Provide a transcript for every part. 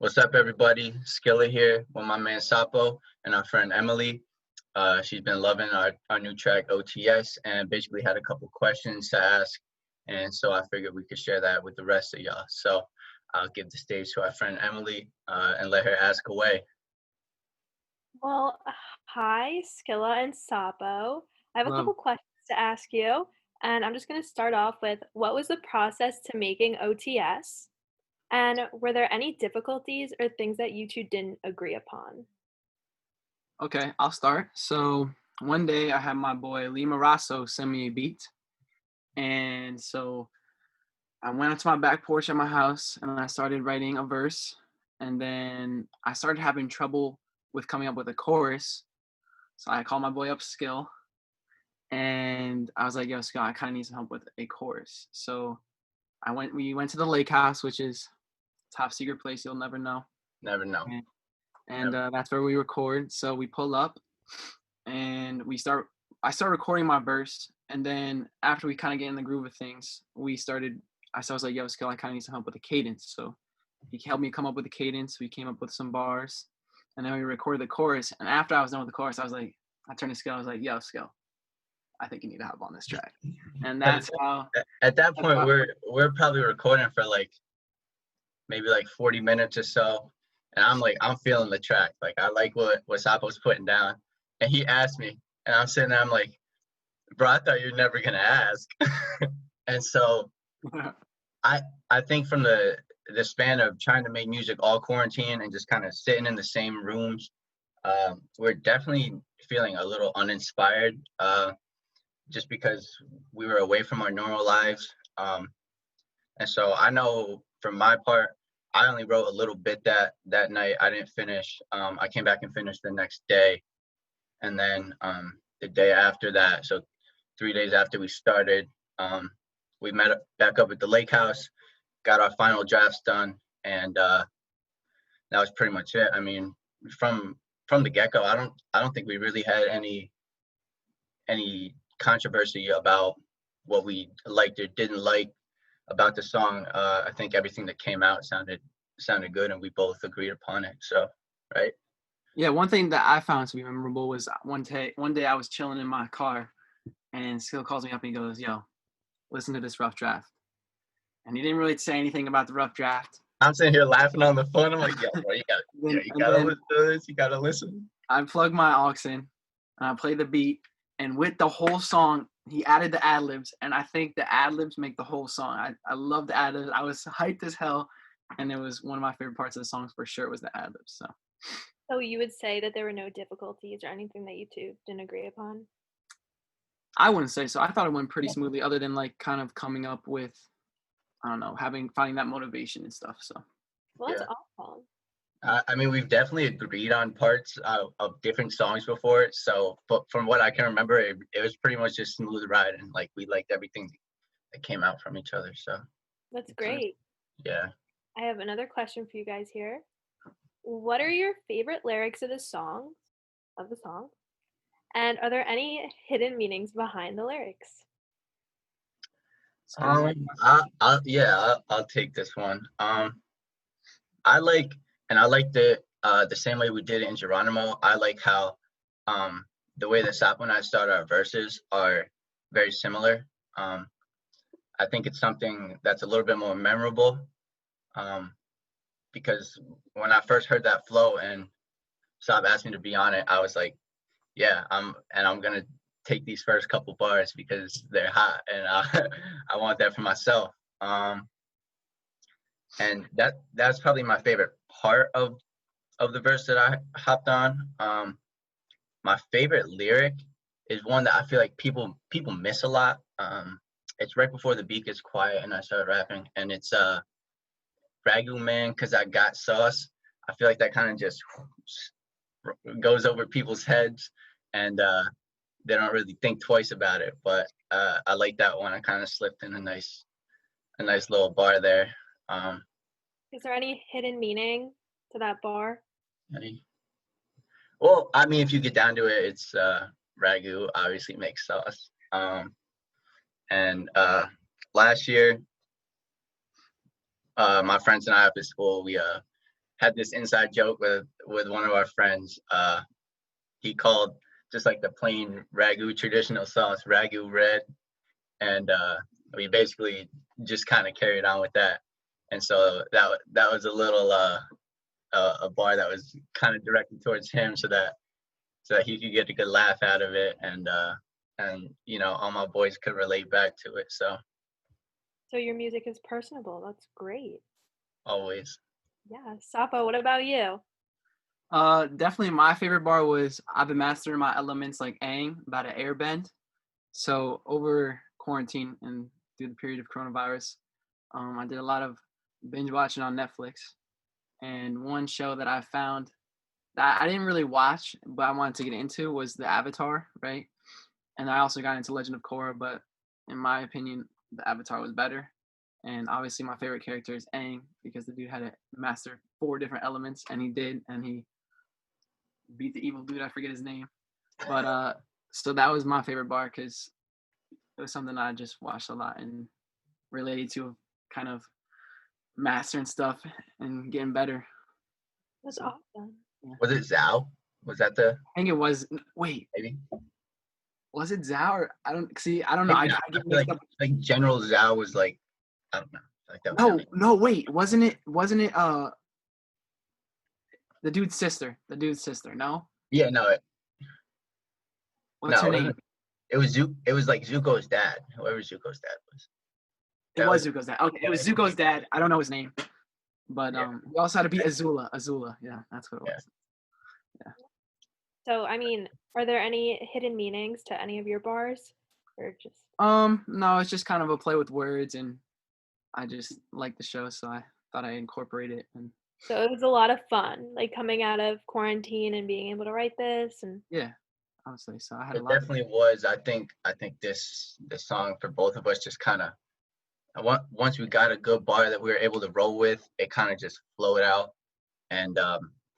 What's up, everybody? Skilla here with my man Sapo and our friend Emily. She's been loving our new track O.T.S. and basically had a couple questions to ask. And so I figured we could share that with the rest of y'all. So I'll give the stage to our friend Emily and let her ask away. Well, hi, Skilla and Sapo. I have a Love. couple questions to ask you, and I'm just going to start off with what was the process to making O.T.S? And were there any difficulties or things that you two didn't agree upon? Okay, I'll start. So one day I had my boy Lee Marasso send me a beat. And so I went onto my back porch at my house and I started writing a verse. And then I started having trouble with coming up with a chorus. So I called my boy up Skill and I was like, yo, Skill, I kind of need some help with a chorus. So we went to the lake house, which is top secret place you'll never know. Never know. And that's where we record. So we pull up and I start recording my verse. And then after we kind of get in the groove of things, I was like, yo, Skill, I kind of need some help with the cadence. So he helped me come up with the cadence. We came up with some bars and then we recorded the chorus. And after I was done with the chorus, I turned to Skill. I was like, yo, Skill, I think you need help on this track. And that's how. At that point, we're probably recording for maybe 40 minutes or so. And I'm feeling the track. Like, I like what Sapo's putting down. And he asked me, and I'm sitting there, I'm like, bro, I thought you were never going to ask. And so I think from the span of trying to make music all quarantine and just kind of sitting in the same rooms, we're definitely feeling a little uninspired just because we were away from our normal lives. And so I know for my part, I only wrote a little bit that night. I didn't finish. I came back and finished the next day. And then the day after that, so 3 days after we started, we met back up at the lake house, got our final drafts done, and that was pretty much it. I mean, from the get-go, I don't think we really had any controversy about what we liked or didn't like about the song. I think everything that came out sounded good, and we both agreed upon it. So, right? Yeah, one thing that I found to be memorable was one day I was chilling in my car, and Skill calls me up and he goes, "Yo, listen to this rough draft." And he didn't really say anything about the rough draft. I'm sitting here laughing on the phone. I'm like, "Yo, bro, you gotta listen to this. You gotta listen." I plugged my aux in, and I played the beat, and with the whole song, he added the ad libs, and I think the ad libs make the whole song. I love the ad libs. I was hyped as hell, and it was one of my favorite parts of the songs for sure. Was the ad libs. So you would say that there were no difficulties or anything that you two didn't agree upon? I wouldn't say so. I thought it went pretty smoothly, other than kind of coming up with, I don't know, finding that motivation and stuff. So. Well, that's awesome. I mean, we've definitely agreed on parts of different songs before. So, but from what I can remember, it was pretty much just smooth ride, and we liked everything that came out from each other. So That's great. yeah. I have another question for you guys here. What are your favorite lyrics of the song? And are there any hidden meanings behind the lyrics? I'll take this one. I like the same way we did it in Geronimo. I like how the way that Sapo and I start our verses are very similar. I think it's something that's a little bit more memorable because when I first heard that flow and Sab asked me to be on it, I was like, yeah, I'm gonna take these first couple bars because they're hot and I want that for myself. And that's probably my favorite part of the verse that I hopped on. My favorite lyric is one that I feel like people miss a lot. It's right before the beat gets quiet and I start rapping, and it's Ragu Man, cause I got sauce. I feel like that kind of just goes over people's heads, and they don't really think twice about it. But I like that one. I kind of slipped in a nice little bar there. Is there any hidden meaning to that bar? Well, I mean, if you get down to it, it's Ragu obviously makes sauce. And last year, my friends and I up at school, we had this inside joke with one of our friends. He called just like the plain ragu traditional sauce ragu red, and we basically just kind of carried on with that. And so that was a little a bar that was kind of directed towards him, so that he could get a good laugh out of it, and you know, all my boys could relate back to it. So So your music is personable. That's great. always. Yeah. Sapo, what about you? Definitely my favorite bar was I've been mastering my elements like Aang about an airbend. So over quarantine and through the period of coronavirus, I did a lot of binge watching on Netflix. And one show that I found that I didn't really watch, but I wanted to get into was the Avatar, right? And I also got into Legend of Korra, but in my opinion, the Avatar was better. And obviously my favorite character is Aang because the dude had to master 4 different elements, and he did, and he beat the evil dude. I forget his name, but so that was my favorite bar because it was something I just watched a lot and related to, kind of mastering stuff and getting better. That's So, awesome. yeah. Was it Zhao? Was that the I think it was. Wait, maybe? was it Zhao? Or I don't see. I don't know. I Yeah, get feel mixed up. like General Zhao was like, I don't know. Like that was his name. No, wait. Wasn't it? The dude's sister. The dude's sister. No. Yeah, no, What's her it name? wasn't. It was like Zuko's dad. Whoever Zuko's dad was. It was Zuko's dad. Okay, it was Zuko's dad. I don't know his name, but Yeah. we also had to beat Azula. Azula, yeah, that's what it was. So, I mean, are there any hidden meanings to any of your bars, or just? No, it's just kind of a play with words, and I just like the show, so I thought I'd incorporate it. And So it was a lot of fun, like coming out of quarantine and being able to write this, and yeah, I would say so. I had a It lot. definitely was. I think this song for both of us just kind of once we got a good bar that we were able to roll with, it kind of just flowed out. And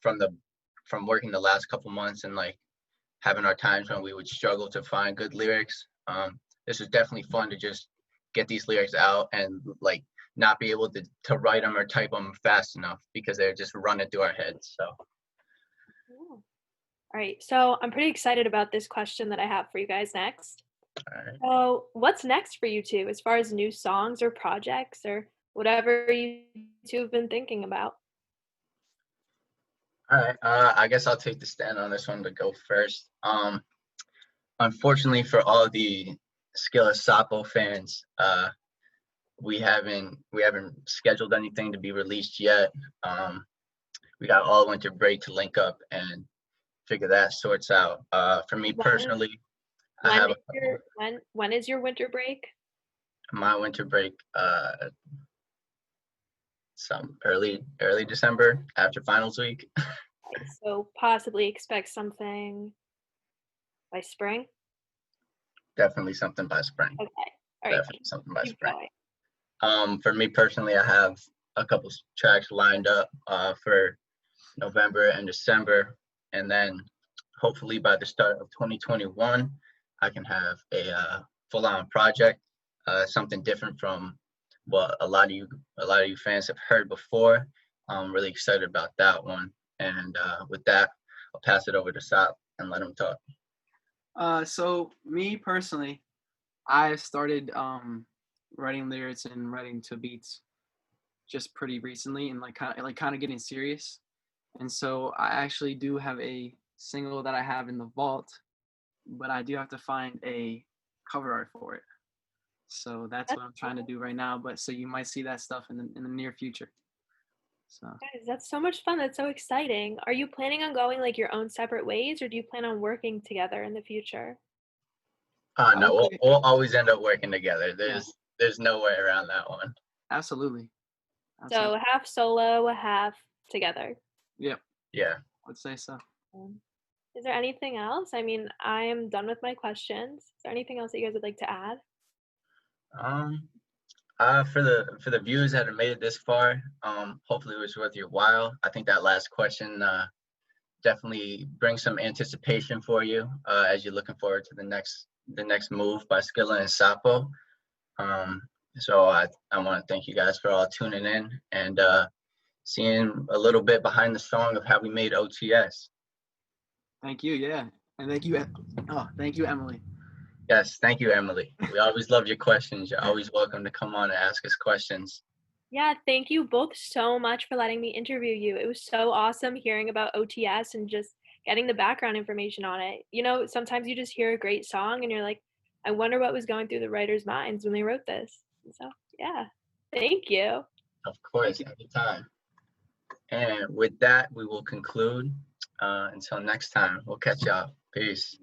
from working the last couple months and like having our times when we would struggle to find good lyrics, this was definitely fun to just get these lyrics out and like not be able to write them or type them fast enough because they're just running through our heads. So yeah. All right. So I'm pretty excited about this question that I have for you guys next. all right. So, what's next for you two as far as new songs or projects or whatever you two have been thinking about? All right. I guess I'll take the stand on this one to go first. Unfortunately for all the Skilla Sapo fans, we haven't scheduled anything to be released yet. We got all winter break to link up and figure that sorts out. For me personally, I have when is your winter break? my winter break some early December after finals week. So possibly expect something by spring. Definitely something by spring. Okay. All right. Definitely something by Keep spring. going. For me personally, I have a couple tracks lined up for November and December, and then hopefully by the start of 2021, I can have a full-on project, something different from what a lot of you fans have heard before. I'm really excited about that one, and with that, I'll pass it over to Sop and let him talk. So me personally, I started writing lyrics and writing to beats just pretty recently, and like kind of getting serious. And so I actually do have a single that I have in the vault, but I do have to find a cover art for it. So that's what I'm trying to do right now. But so you might see that stuff in the near future. So Guys, that's so much fun. That's so exciting. Are you planning on going like your own separate ways, or do you plan on working together in the future? No, we'll always end up working together. Yeah. There's no way around that one. Absolutely. So half solo, half together. Yep. Yeah. I'd say so. Is there anything else? I mean, I am done with my questions. Is there anything else that you guys would like to add? For the viewers that have made it this far, hopefully it was worth your while. I think that last question definitely brings some anticipation for you as you're looking forward to the next move by Skilla and Sapo. So I want to thank you guys for all tuning in, and seeing a little bit behind the song of how we made O.T.S. Thank you. Yeah. And thank you. Thank you, Emily. Yes, thank you, Emily. We always love your questions. You're always welcome to come on and ask us questions. Yeah, thank you both so much for letting me interview you. It was so awesome hearing about O.T.S. and just getting the background information on it. You know, sometimes you just hear a great song and you're like, I wonder what was going through the writers' minds when they wrote this. So, yeah, thank you. Of course, anytime. And with that, we will conclude. Until next time, we'll catch y'all. Peace.